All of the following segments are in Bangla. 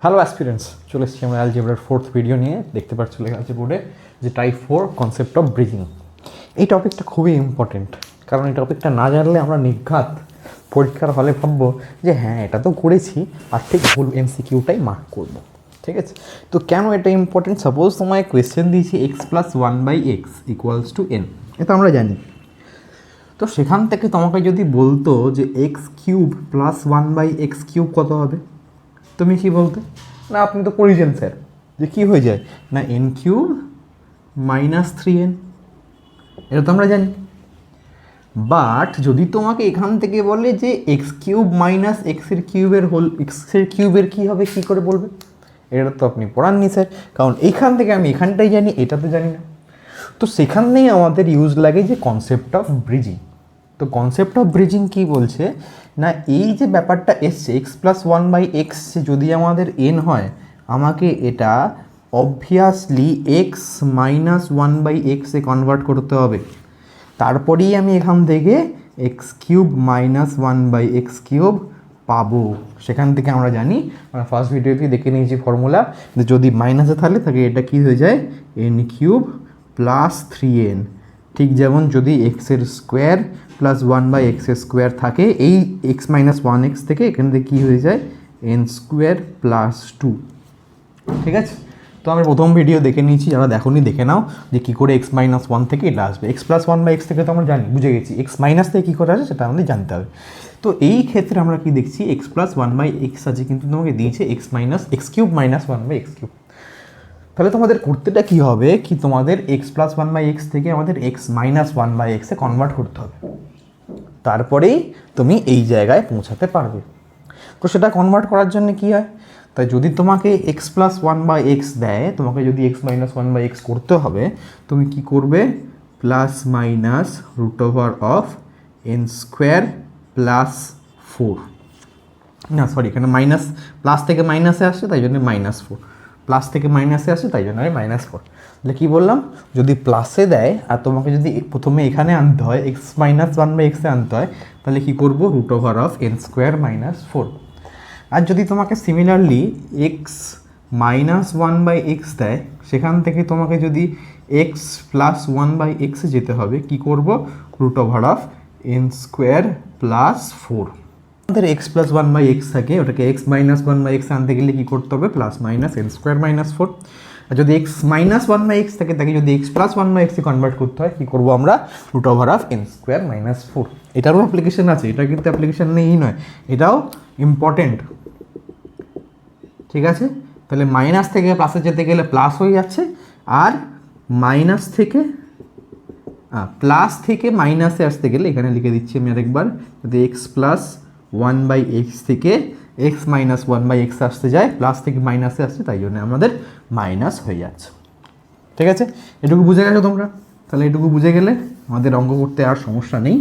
হ্যালো অ্যাসপিরেন্টস, চলে এসেছি আমরা অ্যালজেব্রার ফোর্থ ভিডিও নিয়ে। দেখতে পাচ্ছি লেখা আছে বোর্ডে যে টাইপ 4 কনসেপ্ট অফ ব্রিজিং। এই টপিকটা খুবই ইম্পর্টেন্ট, কারণ এই টপিকটা না জানলে আমরা নির্ঘাত পরীক্ষার হলে ভাববো যে হ্যাঁ এটা তো করেছি আর ঠিক ভুল এমসিকিউটাই মার্ক করবো। ঠিক আছে, তো কেন এটা ইম্পর্টেন্ট? সাপোজ তোমায় কোয়েশ্চেন দিয়েছি x+1/x=n, এটা আমরা জানি। তো সেখান থেকে তোমাকে যদি বলতো যে x³ + 1/x³ কত হবে, তুমি কি বলতে? না আপনি তো করেছেন স্যার, যে কী হয়ে যায় না n³ - 3n, এটা তো আমরা জানি। বাট যদি তোমাকে এখান থেকে বলে যে x³ - x³ কী হবে, কী করে বলবে? এটা তো আপনি পড়াননি স্যার, কারণ এইখান থেকে আমি এখানটাই জানি, এটা তো জানি না। তো সেখানেই আমাদের ইউজ লাগে যে কনসেপ্ট অফ ব্রিজিং। তো কনসেপ্ট অফ ব্রিজিং কী বলছে না, এই যে ব্যাপারটা এসছে x+1/x যদি আমাদের n হয়, আমাকে এটা অবভিয়াসলি x-1/x এ কনভার্ট করতে হবে। তারপরেই আমি এখান থেকে x³ - 1/x³ পাবো। সেখান থেকে আমরা জানি, আমরা ফার্স্ট ভিডিওতে দেখে নিয়েছি ফর্মুলা, যে যদি মাইনাসে থাকে তাহলে এটা কী হয়ে যায় n³ + 3n। ঠিক যেমন যদি x² + 1/x² থাকে, এই x-1x থেকে এখান থেকে কী হয়ে যায় n² + 2। ঠিক আছে, তো আমি প্রথম ভিডিও দেখে নিয়েছি, যারা দেখোনি দেখে নাও যে কী করে x-1 থেকে এটা আসবে। x+1/x থেকে তো আমরা জানি, বুঝে গেছি। x- থেকে কী করে আসে সেটা আমাদের জানতে হবে। তো এই ক্ষেত্রে আমরা কি দেখছি, x+1/x আছে কিন্তু তোমাকে দিয়েছে x³ - 1/x³। তাহলে তোমাদের করতেটা কী হবে, কি তোমাদের x+1/x থেকে আমাদের x-1/x এ কনভার্ট করতে হবে, তারপরেই তুমি এই জায়গায় পৌঁছাতে পারবে। তো সেটা কনভার্ট করার জন্য কী হয়, তাই যদি তোমাকে x+1/x দেয়, তোমাকে যদি x-1/x করতে হবে, তুমি কি করবে +√n² + 4। না সরি, এখানে মাইনাস, প্লাস থেকে মাইনাসে আসছে তাই জন্য -4, প্লাস থেকে মাইনাসে আসছে তাই জন্য আমি -4। তাহলে কী বললাম, যদি প্লাসে দেয় আর তোমাকে যদি প্রথমে এখানে আনতে হয় x-1/x এ আনতে হয়, তাহলে কী করবো √n² - 4। আর যদি তোমাকে সিমিলারলি x-1/x দেয়, সেখান থেকে তোমাকে যদি x+1/x যেতে হবে, কি করব √n² + 4। আমাদের x+1/x থাকে, ওটাকে x-1/x আনতে গেলে কী করতে হবে +-n² - 4। আর যদি x-1/x থাকে, তাকে যদি x+1/x এ কনভার্ট করতে হয়, কী করবো আমরা √n² - 4। এটারও অ্যাপ্লিকেশন আছে, এটা কিন্তু অ্যাপ্লিকেশন নেই নয়, এটাও ইম্পর্টেন্ট। ঠিক আছে, তাহলে মাইনাস থেকে প্লাসে যেতে গেলে প্লাস হয়ে যাচ্ছে, আর মাইনাস থেকে প্লাস থেকে মাইনাসে আসতে গেলে এখানে লিখে দিচ্ছি আমি আরেকবার, যদি x+1/x থেকে x-1/x আসতে যায়, প্লাস থেকে মাইনাসে আসছে, তাই জন্য আমাদের মাইনাস হয়ে যাচ্ছে। ঠিক আছে, এটুকু বুঝে গেছো তোমরা? তাহলে এটুকু বুঝে গেলে আমাদের অঙ্ক করতে আর সমস্যা নেই।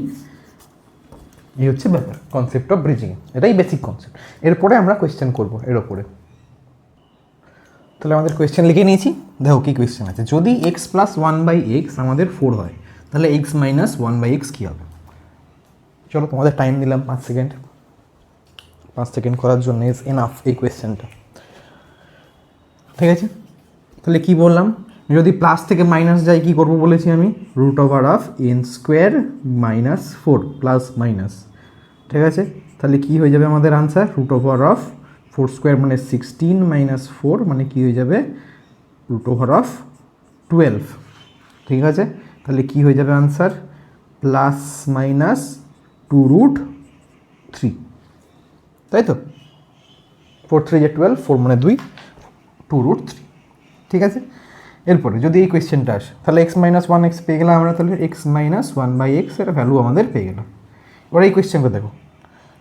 এই হচ্ছে ব্যাপার কনসেপ্ট অফ ব্রিজিং, এটাই বেসিক কনসেপ্ট। এরপরে আমরা কোয়েশ্চেন করবো এর ওপরে। তাহলে আমাদের কোয়েশ্চেন লিখে নিয়েছি, দেখো কী কোয়েশ্চেন আছে। যদি x+1/x আমাদের 4 হয়, তাহলে x-1/x কী হবে? চলো তোমাদের টাইম দিলাম 5 সেকেন্ড। 5 সেকেন্ড করার জন্য ইজ এনাফ এই কোয়েশ্চেনটা। ঠিক আছে, তাহলে কি বললাম, যদি প্লাস থেকে মাইনাস যায় কী করবো বলেছি আমি √n² - 4 প্লাস মাইনাস। ঠিক আছে, তাহলে কী হয়ে যাবে আমাদের আনসার √4² মানে 16 - 4 মানে কী হয়ে যাবে √12। ঠিক আছে, তাহলে কী হয়ে যাবে আনসার +-2√3, তাই তো? 4 3 12, 4 মানে 2, 2√3। ঠিক আছে, এরপরে যদি এই কোয়েশ্চেনটা আসে, তাহলে x-1x পেয়ে গেলাম আমরা, তাহলে x-1/x এর ভ্যালু আমাদের পেয়ে গেলাম। এবার এই কোয়েশ্চেনটা দেখো,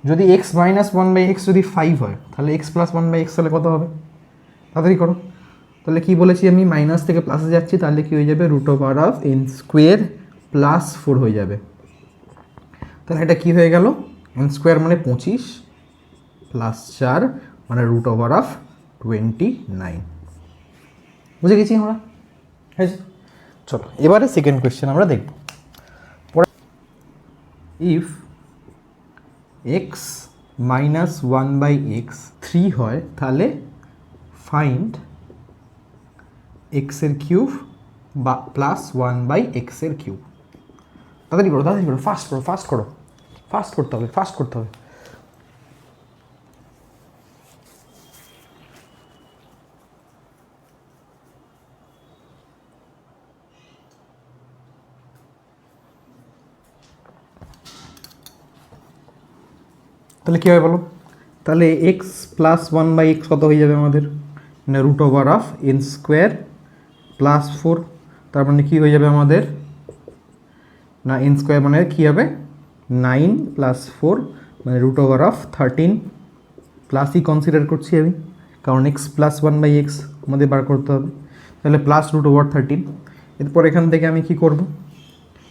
যদি x-1/x যদি 5 হয়, তাহলে x+1/x তাহলে কত হবে? তাড়াতাড়ি করো। তাহলে কি বলেছি আমি, মাইনাস থেকে প্লাসে যাচ্ছি, তাহলে কি হয়ে যাবে √n² + 4 হয়ে যাবে। তাহলে এটা কি হয়ে গেল, n² মানে 25 + 4 মানে √29। বুঝে গেছি আমরা? হ্যাঁ, চলো এবারে সেকেন্ড কোয়েশ্চেন আমরা দেখব। ইফ x - 1/x 3 হয়, তাহলে ফাইন্ড এক্সের কিউব বা প্লাস 1/x এর কিউব। তাড়াতাড়ি করো, ফাস্ট করো, ফাস্ট করতে হবে। তাহলে কী হবে বলো? তাহলে এক্স প্লাস 1/x কত হয়ে যাবে আমাদের? না root over of n square plus 4। তার মানে কী হয়ে যাবে আমাদের? না এন স্কোয়ার মানে কী হবে? 9 + 4 মানে রুট ওভার অফ 13 প্লাসই কনসিডার করছি আমি, কারণ এক্স প্লাস 1/x আমাদের বার করতে হবে। তাহলে প্লাস রুট ওভার 13। এরপর এখান থেকে আমি কি করব?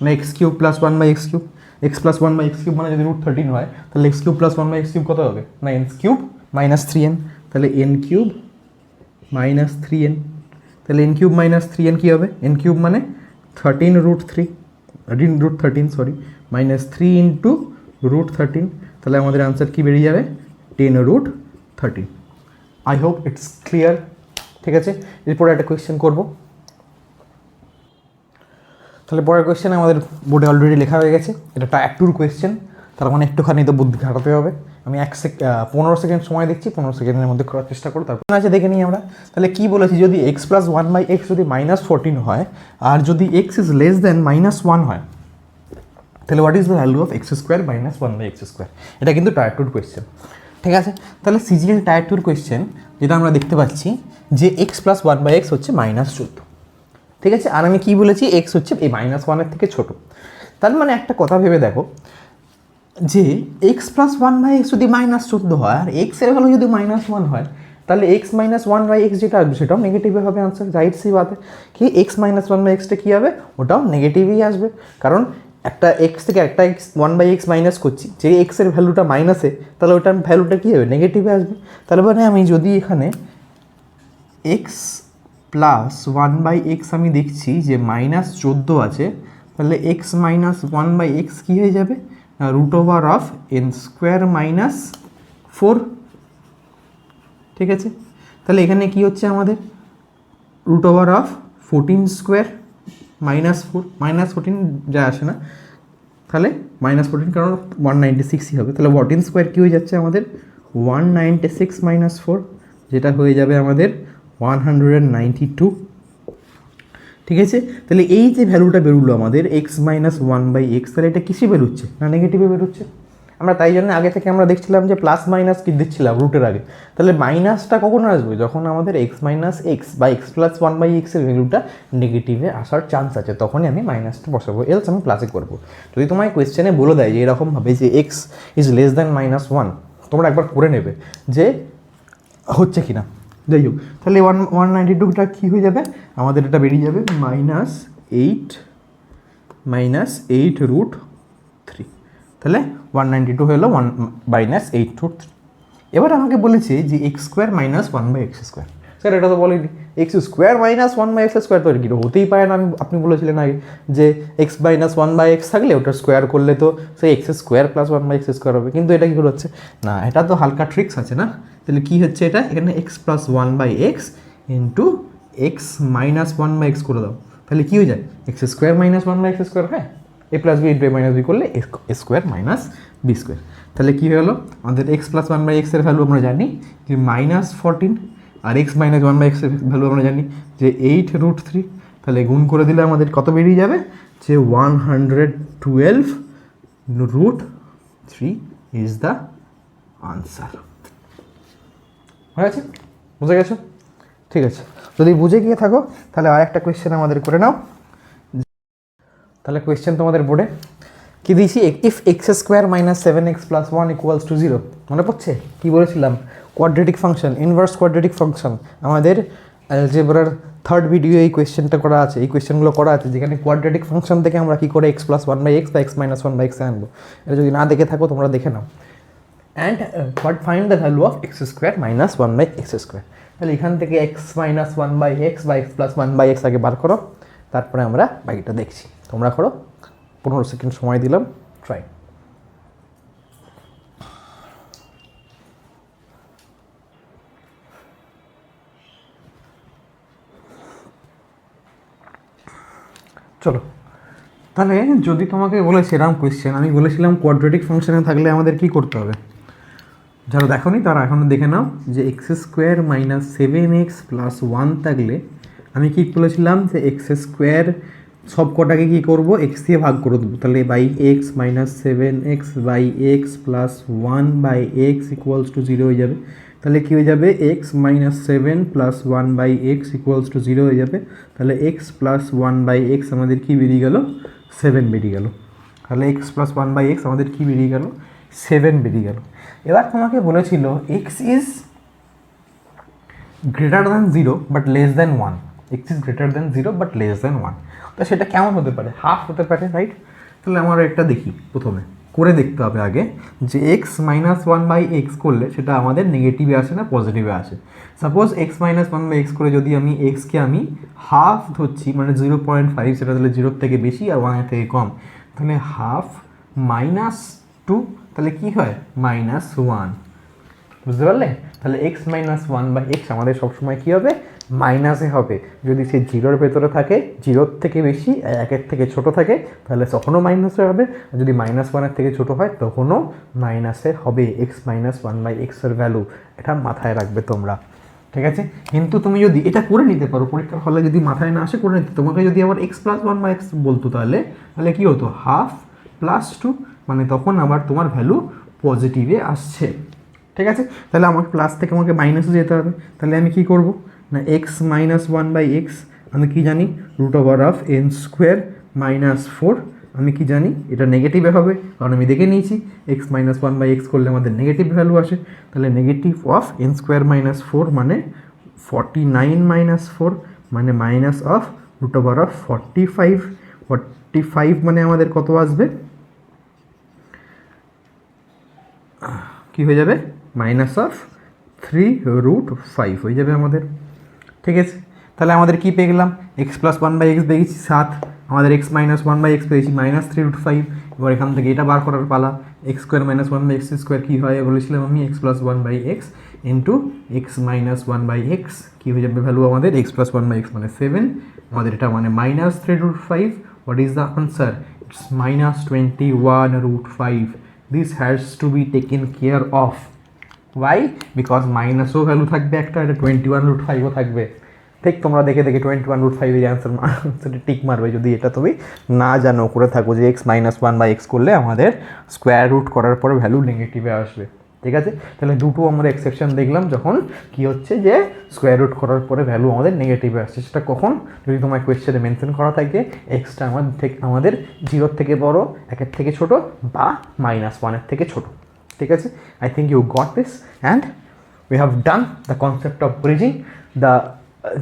না x cube plus 1/x cube. X plus 1/x cube মানে যদি রুট 13 হয়, তাহলে x cube plus 1/x cube কত হবে? না এন কিউব মাইনাস 3n। তাহলে এন কিউব মাইনাস 3n। তাহলে এন কিউব মাইনাস 3n কী হবে? এন কিউব মানে 13 সরি, মাইনাস 3 ইন্টু রুট 13। তাহলে আমাদের আনসার কী বেরিয়ে যাবে? 10√13। I hope it's clear. ঠিক আছে, এরপরে একটা কোয়েশ্চেন করবো। তাহলে পরের কোয়েশ্চেন আমাদের বোর্ডে অলরেডি লেখা হয়ে গেছে, এটা টাইপ 2 কোয়েশ্চেন, তার মানে একটুখানি তো বুদ্ধি খাটাতে হবে। আমি 15 সেকেন্ড সময় দিচ্ছি, 15 সেকেন্ডের মধ্যে করার চেষ্টা করো। তারপর আছে দেখে নিই আমরা। তাহলে কী বলেছি, যদি এক্স প্লাস 1/x যদি -14 হয়, আর যদি এক্স ইজ লেস দেন -1 হয়, তাহলে what is the value of x² - 1/x²? এটা কিন্তু টাইপ 2 কোয়েশ্চেন। ঠিক আছে, তাহলে সিজিএল টাইপ 2 কোয়েশ্চেন যেটা আমরা দেখতে পাচ্ছি যে এক্স প্লাস 1/x হচ্ছে -14। ঠিক আছে, আর আমি কী বলেছি? এক্স হচ্ছে এই -1-এর থেকে ছোটো। তার মানে একটা কথা ভেবে দেখো যে এক্স প্লাস 1/x যদি -14 হয় আর এক্সের ভ্যালু যদি -1 হয়, তাহলে এক্স মাইনাস 1/x যেটা আসবে সেটাও নেগেটিভে হবে আনসার। জাহির সি বাতে কি এক্স মাইনাস 1/xটা কী হবে? ওটাও নেগেটিভই আসবে, কারণ একটা এক্স থেকে একটা এক্স 1/x মাইনাস করছি, যে এক্সের ভ্যালুটা মাইনাসে, তাহলে ওটার ভ্যালুটা কী হবে? নেগেটিভে আসবে। তাহলে মানে আমি যদি এখানে এক্স প্লাস 1/x আমি দেখছি যে -14 আছে, তাহলে এক্স মাইনাস 1/x কী হয়ে যাবে? Root over of n² - 4। ঠিক আছে, তাহলে এখানে কি হচ্ছে আমাদের? রুট ওভার অফ 14² -4 -14 যা আসে না, তাহলে -14 কারণ 196ই হবে। তাহলে 14² কী হয়ে যাচ্ছে আমাদের? 196 - 4, যেটা হয়ে যাবে আমাদের 192। ঠিক আছে, তাহলে এই যে ভ্যালুটা বেরোলো আমাদের এক্স মাইনাস 1/x, তাহলে এটা কিসে বেরোচ্ছে? না নেগেটিভে বেরোচ্ছে। আমরা তাই জন্য আগে থেকে আমরা দেখছিলাম যে প্লাস মাইনাস কি দিচ্ছিলাম রুটের আগে। তাহলে মাইনাসটা কখন আসবে? যখন আমাদের এক্স মাইনাস এক্স বা এক্স প্লাস 1/x এর ভ্যালুটা নেগেটিভে আসার চান্স আছে, তখনই আমি মাইনাসটা বসাবো, এলস আমি প্লাসে করবো। যদি তোমায় কোয়েশ্চেনে বলে দেয় যে এরকমভাবে যে এক্স ইজ লেস দ্যান -1, তোমরা একবার করে নেবে যে হচ্ছে কি না। যাই হোক, তাহলে 192টা কী হয়ে যাবে আমাদের? এটা বেরিয়ে যাবে -8 তাহলে 192 হলো 8√3। এবার আমাকে বলেছে যে x² - 1/x²। স্যার এটা তো বলেনি, x² - 1/x² তো কি হতেই পারে না। আপনি বলেছিলেন আগে যে x - 1/x থাকলে ওটা স্কোয়ার করলে তো সেই x² + 1/x² হবে, কিন্তু এটা কী করে হচ্ছে না? এটা তো হালকা ট্রিক্স আছে না। তাহলে কী হচ্ছে এটা? এখানে x + 1/x into x - 1/x করে দাও, তাহলে কী হয়ে যায়? x² - 1/x²। হ্যাঁ, a + b into a - b করলে a² - b²। তাহলে কী হলো আমাদের x + 1/x এর ভ্যালু আমরা জানি যে -14, আর x - 1/x এর ভ্যালু আমরা জানি যে 8√3। তাহলে গুণ করে দিলে আমাদের কত বেরিয়ে যাবে? যে 112√3 ইজ দ্য আনসার। হয়ে গেছে? বুঝে গেছো? ঠিক আছে, যদি বুঝে গিয়ে থাকো তাহলে আর একটা কোয়েশ্চেন আমাদের করে নাও। তাহলে কোয়েশ্চেন তোমাদের বোর্ডে কী দিয়েছি? If x² - 7x + 1 = 0। মনে পড়ছে কী বলেছিলাম? Quadratic function, inverse quadratic function. আমাদের অ্যালজেব্রার 3rd ভিডিও এই কোয়েশ্চেনটা করা আছে, এই কোয়েশ্চেনগুলো করা আছে, যেখানে কোয়াড্রেটিক ফাংশন থেকে আমরা কী করে x + 1/x বা x - 1/x আনবো। এটা যদি না দেখে থাকো তোমরা দেখে নাও। And find the value of x² - 1/x²। তাহলে এখান থেকে x - 1/x বা x + 1/x আগে বার করো, তারপরে আমরা বাকিটা দেখছি। তোমরা করো, 15 সেকেন্ড সময় দিলাম, ট্রাই। চলো তাহলে যদি তোমাকে বলেছে এরকম কোয়েশ্চেন, আমি বলেছিলাম কোয়াড্রেটিক ফাংশনে থাকলে আমাদের কি করতে হবে, যারা দেখোনি তারা এখন দেখে নাও যে x square minus 7x plus 1 থাকলে আমি কি বলেছিলাম যে এক্স স্কোয়ার সব কটাকে কী করবো, এক্স দিয়ে ভাগ করে দেবো, তাহলে by x minus 7x by x plus 1 by x equals to 0 হয়ে যাবে। তাহলে কী হয়ে যাবে, x minus 7 plus 1 by x equals to 0 হয়ে যাবে। তাহলে এক্স প্লাস 1 বাই এক্স আমাদের কী বেরিয়ে গেল, 7 বেরিয়ে গেল। তাহলে এক্স প্লাস 1 বাই এক্স আমাদের কী বেরিয়ে গেল, 7 বেরিয়ে গেল। এবার তোমাকে বলেছিল x is greater than 0 but less than 1, x is greater than 0 but less than 1। তো সেটা কেমন হতে পারে, হাফ হতে পারে, রাইট? তাহলে আমরা একটা দেখি, প্রথমে করে দেখতে হবে আগে যে এক্স মাইনাস 1 বাই এক্স করলে সেটা আমাদের নেগেটিভে আসে না পজিটিভে আসে। Suppose x minus 1 by x করে যদি আমি এক্সকে আমি হাফ ধরছি, মানে 0.5, সেটা তাহলে 0 থেকে বেশি আর 1 থেকে কম, তাহলে হাফ মাইনাস 2, তাহলে কী হয়, মাইনাস 1, বুঝতে পারলে? তাহলে এক্স মাইনাস 1 বাই এক্স আমাদের সবসময় কী হবে, মাইনাসে হবে। যদি সে 0-র ভেতরে থাকে, 0-র থেকে বেশি, 1-এর থেকে ছোটো থাকে, তাহলে তখনও মাইনাসে হবে। আর যদি মাইনাস 1-এর থেকে ছোটো হয় তখনও মাইনাসে হবে এক্স মাইনাস 1 বাই এক্সের ভ্যালু। এটা মাথায় রাখবে তোমরা, ঠিক আছে? কিন্তু তুমি যদি এটা করে নিতে পারো পরীক্ষার হলে, যদি মাথায় না আসে করে নিতে, তোমাকে যদি আবার এক্স প্লাস 1 বাই এক্স বলতো তাহলে তাহলে কী হতো, হাফ প্লাস 2, মানে তখন আবার তোমার ভ্যালু পজিটিভে আসছে, ঠিক আছে? তাহলে আমাকে প্লাস থেকে আমাকে মাইনাসে যেতে হবে। তাহলে আমি কী করবো না, এক্স মাইনাস 1 বাই এক্স আমি কী জানি, root over of n square minus 4, আমি কি জানি এটা নেগেটিভে হবে, কারণ আমি দেখে নিয়েছি এক্স মাইনাস 1 বাই এক্স করলে আমাদের নেগেটিভ ভ্যালু আসে। তাহলে negative of n square minus 4 মানে 49 মাইনাস 4 মানে minus of root over of 45 মানে আমাদের কত আসবে, কী হয়ে যাবে, মাইনাস অফ 3√5 হয়ে যাবে আমাদের, ঠিক আছে? তাহলে আমাদের কী পেয়ে গেলাম, এক্স প্লাস 1 বাই এক্স পেয়েছি 7, আমাদের এক্স মাইনাস 1 বাই এক্স পেয়েছি মাইনাস 3√5। এবার এখান থেকে এটা বার করার পালা, X square minus 1 by X square কী হয় বলেছিলাম আমি, X plus 1 by X into X minus 1 by X, কী হয়ে যাবে ভ্যালু আমাদের, এক্স প্লাস 1 বাই এক্স মানে 7, আমাদের এটা মানে minus 3√5। What is the answer, it's minus 21√5। This has to be taken care of. Why? Because মাইনাসও ভ্যালু থাকবে একটা, এটা 21√5ও থাকবে। ঠিক তোমরা দেখে 21√5 এর অ্যান্সারটা টিক মারবে যদি এটা তুমি না জানো, করে থাকো যে এক্স মাইনাস 1 বাই এক্স করলে আমাদের স্কোয়ার রুট করার পরে ভ্যালু নেগেটিভে আসবে, ঠিক আছে? তাহলে দুটো আমরা এক্সেপশন দেখলাম, যখন কি হচ্ছে যে স্কোয়ার রুট করার পরে ভ্যালু আমাদের নেগেটিভে আসছে। সেটা কখন, যদি তোমার কোয়েশ্চেনে মেনশন করা থাকে এক্সটা আমাদের 0-র থেকে বড়, 1-এর থেকে ছোট বা মাইনাস 1-এর থেকে ছোট, ঠিক আছে? I think you got this and we have done the concept of bridging.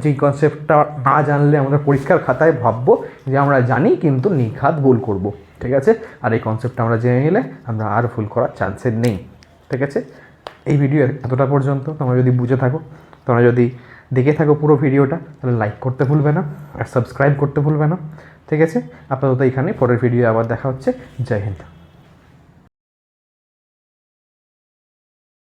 যেই কনসেপ্টটা না জানলে আমরা পরীক্ষার খাতায় ভাববো যে আমরা জানি কিন্তু নিখাত ভুল করব, ঠিক আছে? আর এই কনসেপ্টটা আমরা জেনে নিলে আমরা আর ভুল করার চান্সেস নেই, ঠিক আছে? এই ভিডিও এতটা পর্যন্ত, তোমরা যদি বুঝে থাকো, তোমরা যদি দেখে থাকো পুরো ভিডিওটা, তাহলে লাইক করতে ভুলবে না আর সাবস্ক্রাইব করতে ভুলবে না, ঠিক আছে? আপাতত এখানে, পরের ভিডিও আবার দেখা হচ্ছে। জয় হিন্দ।